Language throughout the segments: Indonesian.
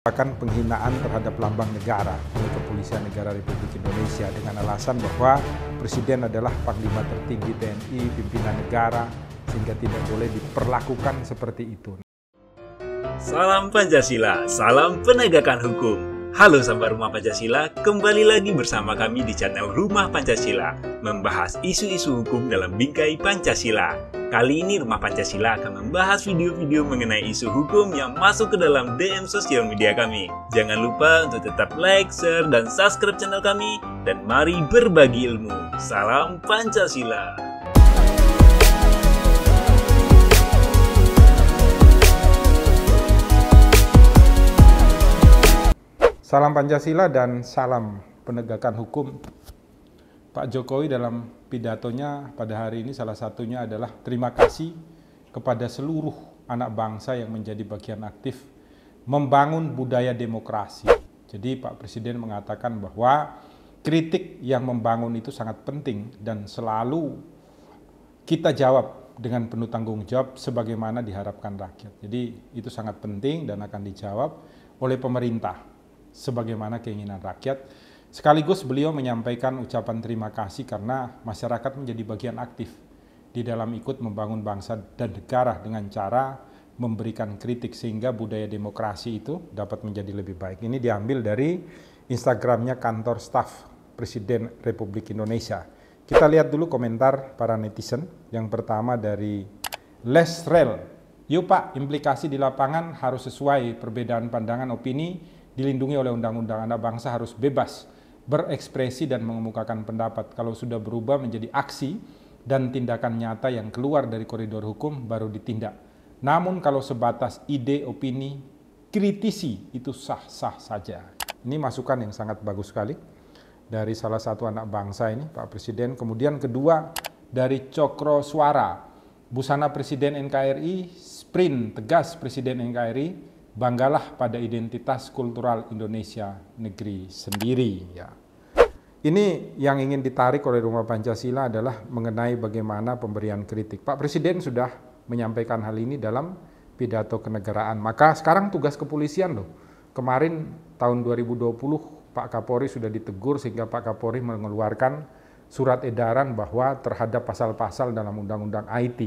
Merupakan penghinaan terhadap lambang negara oleh Kepolisian Negara Republik Indonesia dengan alasan bahwa Presiden adalah Panglima tertinggi TNI, pimpinan negara, sehingga tidak boleh diperlakukan seperti itu. Salam Pancasila, salam penegakan hukum. Halo sahabat Rumah Pancasila, kembali lagi bersama kami di channel Rumah Pancasila, membahas isu-isu hukum dalam bingkai Pancasila. Kali ini Rumah Pancasila akan membahas video-video mengenai isu hukum yang masuk ke dalam DM sosial media kami. Jangan lupa untuk tetap like, share, dan subscribe channel kami, dan mari berbagi ilmu. Salam Pancasila. Salam Pancasila dan salam penegakan hukum. Pak Jokowi dalam pidatonya pada hari ini salah satunya adalah terima kasih kepada seluruh anak bangsa yang menjadi bagian aktif membangun budaya demokrasi. Jadi Pak Presiden mengatakan bahwa kritik yang membangun itu sangat penting dan selalu kita jawab dengan penuh tanggung jawab sebagaimana diharapkan rakyat. Jadi itu sangat penting dan akan dijawab oleh pemerintah sebagaimana keinginan rakyat. Sekaligus beliau menyampaikan ucapan terima kasih karena masyarakat menjadi bagian aktif di dalam ikut membangun bangsa dan negara dengan cara memberikan kritik sehingga budaya demokrasi itu dapat menjadi lebih baik. Ini diambil dari Instagramnya kantor staf Presiden Republik Indonesia. Kita lihat dulu komentar para netizen. Yang pertama dari Lesrel. Yuk Pak, implikasi di lapangan harus sesuai, perbedaan pandangan opini dilindungi oleh undang-undang, anak bangsa harus bebas berekspresi dan mengemukakan pendapat. Kalau sudah berubah menjadi aksi dan tindakan nyata yang keluar dari koridor hukum baru ditindak. Namun kalau sebatas ide, opini, kritisi itu sah-sah saja. Ini masukan yang sangat bagus sekali dari salah satu anak bangsa ini, Pak Presiden. Kemudian kedua dari Cokro Suara, busana Presiden NKRI, sprint tegas Presiden NKRI, banggalah pada identitas kultural Indonesia negeri sendiri. Ya. Ini yang ingin ditarik oleh Rumah Pancasila adalah mengenai bagaimana pemberian kritik. Pak Presiden sudah menyampaikan hal ini dalam pidato kenegaraan. Maka sekarang tugas kepolisian loh. Kemarin tahun 2020 Pak Kapolri sudah ditegur sehingga Pak Kapolri mengeluarkan surat edaran bahwa terhadap pasal-pasal dalam Undang-Undang IT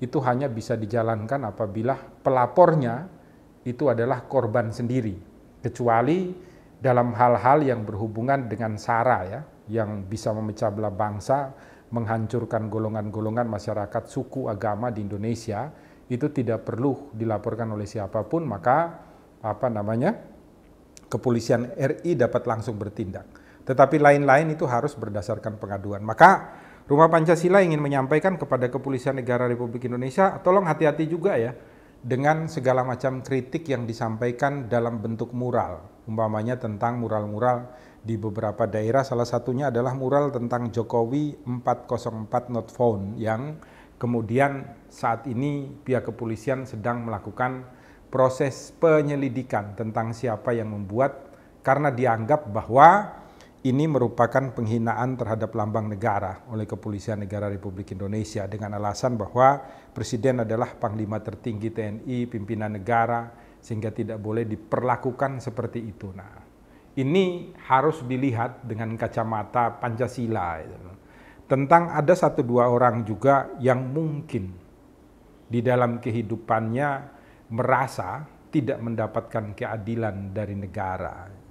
itu hanya bisa dijalankan apabila pelapornya itu adalah korban sendiri, kecuali dalam hal-hal yang berhubungan dengan SARA ya, yang bisa memecah belah bangsa, menghancurkan golongan-golongan masyarakat, suku, agama di Indonesia, itu tidak perlu dilaporkan oleh siapapun, maka Kepolisian RI dapat langsung bertindak. Tetapi lain-lain itu harus berdasarkan pengaduan. Maka Rumah Pancasila ingin menyampaikan kepada Kepolisian Negara Republik Indonesia, tolong hati-hati juga ya, dengan segala macam kritik yang disampaikan dalam bentuk mural. Umpamanya tentang mural-mural di beberapa daerah, salah satunya adalah mural tentang Jokowi 404 not found yang kemudian saat ini pihak kepolisian sedang melakukan proses penyelidikan tentang siapa yang membuat karena dianggap bahwa ini merupakan penghinaan terhadap lambang negara oleh Kepolisian Negara Republik Indonesia dengan alasan bahwa Presiden adalah Panglima tertinggi TNI, pimpinan negara, sehingga tidak boleh diperlakukan seperti itu. Nah, ini harus dilihat dengan kacamata Pancasila. Tentang ada 1-2 orang juga yang mungkin di dalam kehidupannya merasa tidak mendapatkan keadilan dari negara.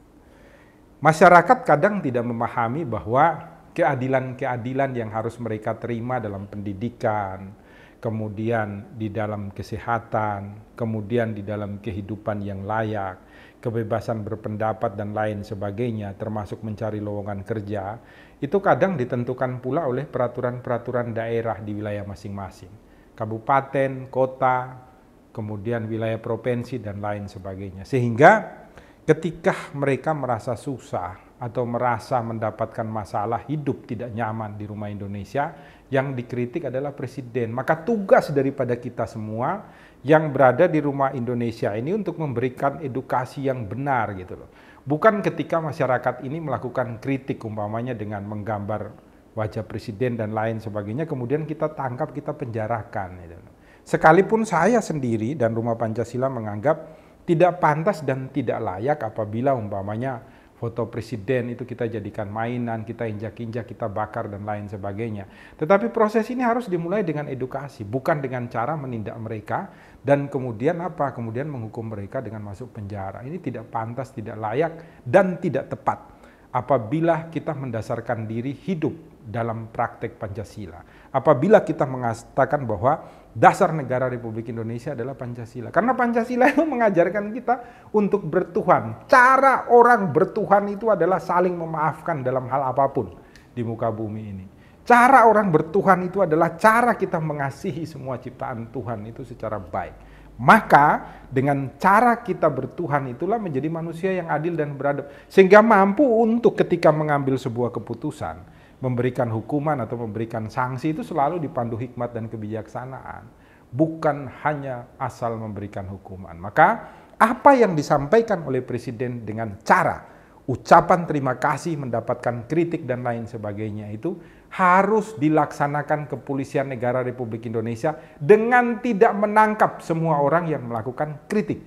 Masyarakat kadang tidak memahami bahwa keadilan-keadilan yang harus mereka terima dalam pendidikan, kemudian di dalam kesehatan, kemudian di dalam kehidupan yang layak, kebebasan berpendapat dan lain sebagainya, termasuk mencari lowongan kerja, itu kadang ditentukan pula oleh peraturan-peraturan daerah di wilayah masing-masing. Kabupaten, kota, kemudian wilayah provinsi dan lain sebagainya. Sehingga ketika mereka merasa susah atau merasa mendapatkan masalah hidup tidak nyaman di rumah Indonesia, yang dikritik adalah Presiden. Maka tugas daripada kita semua yang berada di rumah Indonesia ini untuk memberikan edukasi yang benar gitu loh. Bukan ketika masyarakat ini melakukan kritik umpamanya dengan menggambar wajah Presiden dan lain sebagainya, kemudian kita tangkap, kita penjarakan gitu loh. Sekalipun saya sendiri dan Rumah Pancasila menganggap Tidak pantas dan tidak layak apabila umpamanya foto presiden itu kita jadikan mainan, kita injak-injak, kita bakar dan lain sebagainya. Tetapi proses ini harus dimulai dengan edukasi, bukan dengan cara menindak mereka dan kemudian apa? Kemudian menghukum mereka dengan masuk penjara. Ini tidak pantas, tidak layak dan tidak tepat apabila kita mendasarkan diri hidup dalam praktek Pancasila. Apabila kita mengatakan bahwa dasar negara Republik Indonesia adalah Pancasila. Karena Pancasila itu mengajarkan kita untuk bertuhan. Cara orang bertuhan itu adalah saling memaafkan dalam hal apapun di muka bumi ini. Cara orang bertuhan itu adalah cara kita mengasihi semua ciptaan Tuhan itu secara baik. Maka dengan cara kita bertuhan itulah menjadi manusia yang adil dan beradab. Sehingga mampu untuk ketika mengambil sebuah keputusan, memberikan hukuman atau memberikan sanksi itu selalu dipandu hikmat dan kebijaksanaan. Bukan hanya asal memberikan hukuman. Maka apa yang disampaikan oleh Presiden dengan cara ucapan terima kasih, mendapatkan kritik dan lain sebagainya itu harus dilaksanakan kepolisian negara Republik Indonesia dengan tidak menangkap semua orang yang melakukan kritik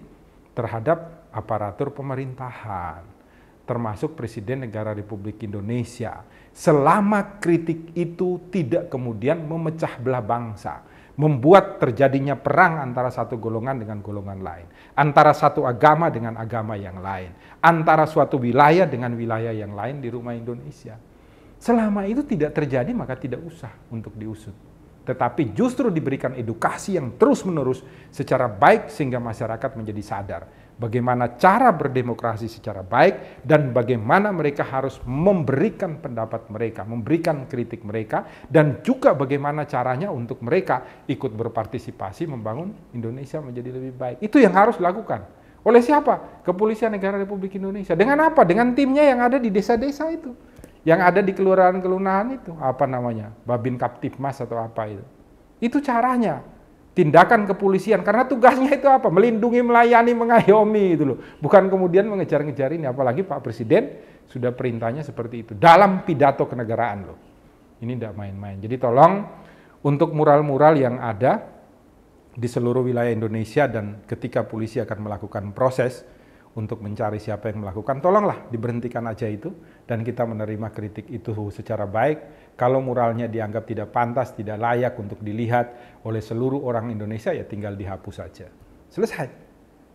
terhadap aparatur pemerintahan, termasuk Presiden negara Republik Indonesia. Selama kritik itu tidak kemudian memecah belah bangsa, membuat terjadinya perang antara satu golongan dengan golongan lain, antara satu agama dengan agama yang lain, antara suatu wilayah dengan wilayah yang lain di rumah Indonesia. Selama itu tidak terjadi, maka tidak usah untuk diusut. Tetapi justru diberikan edukasi yang terus-menerus secara baik sehingga masyarakat menjadi sadar bagaimana cara berdemokrasi secara baik dan bagaimana mereka harus memberikan pendapat mereka, memberikan kritik mereka, dan juga bagaimana caranya untuk mereka ikut berpartisipasi membangun Indonesia menjadi lebih baik. Itu yang harus dilakukan. Oleh siapa? Kepolisian Negara Republik Indonesia. Dengan apa? Dengan timnya yang ada di desa-desa itu. Yang ada di kelurahan-kelurahan itu, apa namanya? Babin Kaptipmas atau apa itu. Itu caranya. Tindakan kepolisian, karena tugasnya itu apa? Melindungi, melayani, mengayomi itu loh. Bukan kemudian mengejar-ngejar ini, apalagi Pak Presiden sudah perintahnya seperti itu. Dalam pidato kenegaraan loh. Ini tidak main-main. Jadi tolong untuk mural-mural yang ada di seluruh wilayah Indonesia dan ketika polisi akan melakukan proses untuk mencari siapa yang melakukan, tolonglah diberhentikan aja itu dan kita menerima kritik itu secara baik. Kalau muralnya dianggap tidak pantas, tidak layak untuk dilihat oleh seluruh orang Indonesia, ya tinggal dihapus saja. Selesai.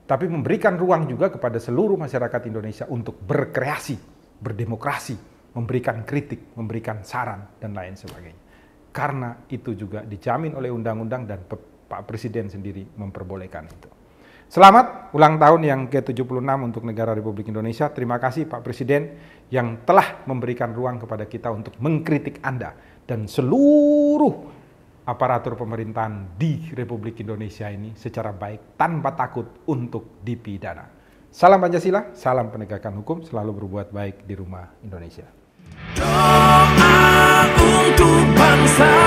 Tapi memberikan ruang juga kepada seluruh masyarakat Indonesia untuk berkreasi, berdemokrasi, memberikan kritik, memberikan saran, dan lain sebagainya. Karena itu juga dijamin oleh undang-undang dan Pak Presiden sendiri memperbolehkan itu. Selamat ulang tahun yang ke-76 untuk negara Republik Indonesia. Terima kasih Pak Presiden yang telah memberikan ruang kepada kita untuk mengkritik Anda dan seluruh aparatur pemerintahan di Republik Indonesia ini secara baik tanpa takut untuk dipidana. Salam Pancasila, salam penegakan hukum, selalu berbuat baik di rumah Indonesia. Doa untuk bangsa